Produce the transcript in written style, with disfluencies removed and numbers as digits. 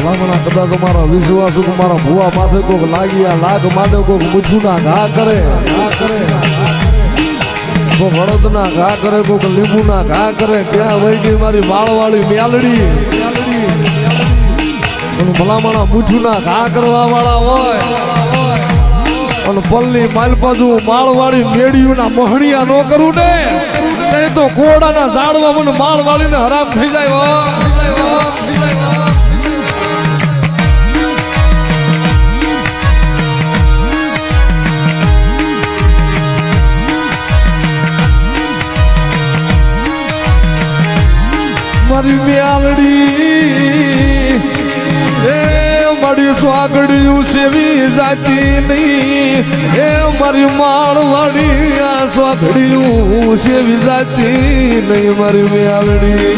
ભલામણા કદાચ અમારા વિશ્વાસ મારા ભુવા માથે કોક લાગ્યા લાગ માથે કોક મૂછુના ઘા કરે કોક હળદના ઘા કરે કોક લીંબુના ઘા કરે ક્યાં વહી ગઈ મારી વાળવાળી મેલડી ભલામણા મૂછુના ઘા કરવા વાળા હોય અને પલની માલપાજુ માળવાળી મેળીઓના મોહણિયા નો કરું ને નહીં તો કોડાના ઝાડવા મને માળવાળીને હરામ થઈ જાય મારી મેલડી મારી સ્વાગડિયું સેવી જાતી નહીં એ મારી માળવાડી આ સ્વાગડિયું સેવી જાતી નહીં મારી મેલડી